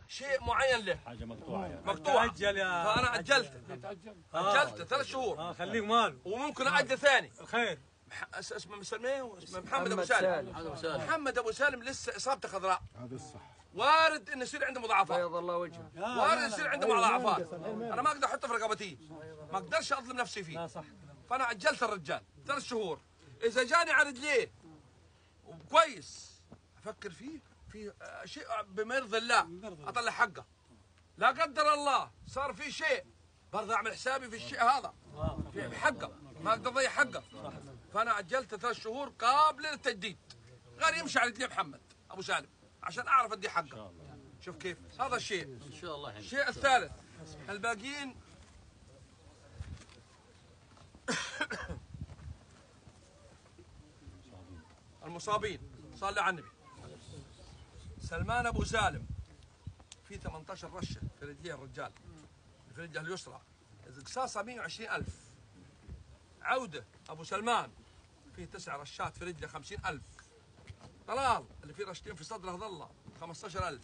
شيء معين له، حاجه مقطوعه يعني. مقطوعه، تأجل يا فانا اجلته 3 شهور، خليك مال وممكن اجل ثاني. خير. اسمه مسميه، اسمه محمد ابو سالم. محمد ابو سالم لسه اصابته خضراء، هذا الصح. وارد انه يصير عنده مضاعفات، بيض الله وجهه، وارد يصير عنده مضاعفات. انا ما اقدر احطه في رقبتي، ما اقدرش اظلم نفسي فيه. لا صح. فانا اجلت الرجال 3 شهور. اذا جاني على رجليه وكويس افكر فيه في شيء بما يرضي الله، اطلع حقه. لا قدر الله صار في شيء، برضه اعمل حسابي في الشيء هذا في حقه، ما اقدر اضيع حقه. فانا اجلت 3 شهور قابل للتجديد، غير يمشي على رجليه محمد ابو سالم عشان اعرف ادي حقه. شوف كيف هذا الشيء. ان شاء الله. الشيء الثالث، الباقيين المصابين. صلى على النبي. سلمان ابو سالم في 18 رشه في رجليه الرجال، في رجله اليسرى، قصاصه 120,000. عوده ابو سلمان فيه 9 رشات في رجله 50,000. طلال اللي فيه رشتين في صدره ظله 15,000.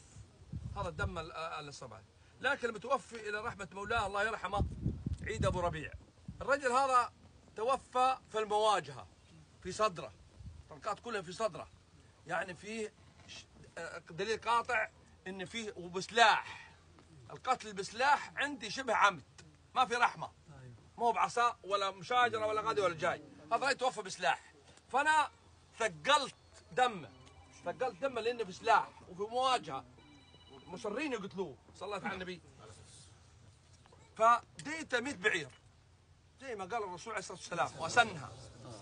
هذا الدم الصبع. لكن المتوفي الى رحمه مولاه الله يرحمه عيد ابو ربيع، الرجل هذا توفى في المواجهه في صدره، طلقات كلها في صدره، يعني فيه دليل قاطع ان فيه وبسلاح. القتل بسلاح عندي شبه عمد، ما في رحمه، مو بعصا ولا مشاجره ولا غادي ولا جاي. هذا يتوفى بسلاح. فانا ثقلت دمه، ثقلت دمه لانه في سلاح وفي مواجهه، مصرين يقتلوه. صليت على النبي. فديته 100 بعير زي ما قال الرسول عليه الصلاه والسلام، وسنها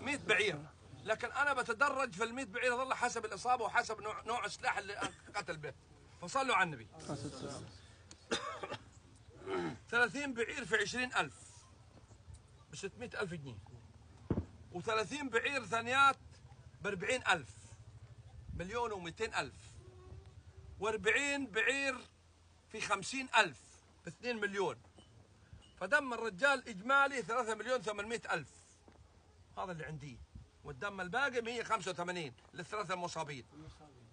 100 بعير. لكن انا بتدرج في ال 100 بعير ظل حسب الاصابه وحسب نوع السلاح اللي قتل به. فصلوا على النبي. 30 بعير في 20,000 ب 600,000 جنيه، و30 بعير ثانيات ب 40,000، 1,200,000، و40 بعير في 50,000 ب 2 مليون. فدم الرجال اجمالي 3,800,000. هذا اللي عندي. والدم الباقي 185 للثلاثه المصابين.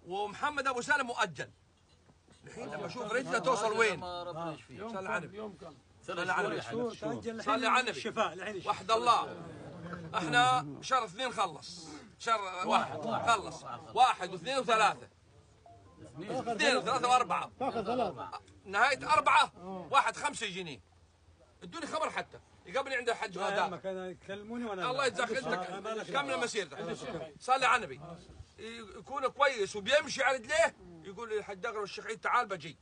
ومحمد ابو سالم مؤجل. الحين لما اشوف رجله توصل وين؟ صلى على النبي. صلى على النبي. صلى على النبي. الشفاء وحد الله. احنا شهر 2 خلص، شهر 1 خلص، 1 و2 و3، 2 و3 و4، تاخذ 3. نهايه 4 1 5 يجيني. ادوني خبر حتى يقابلني عند الحج غداء. كانوا يكلموني وانا الله يجزاك انت كمل مسيرتك. صلي على النبي. يكون كويس وبيمشي على رجليه، يقول لي الحج دغر والشيخ عيد تعال بجي.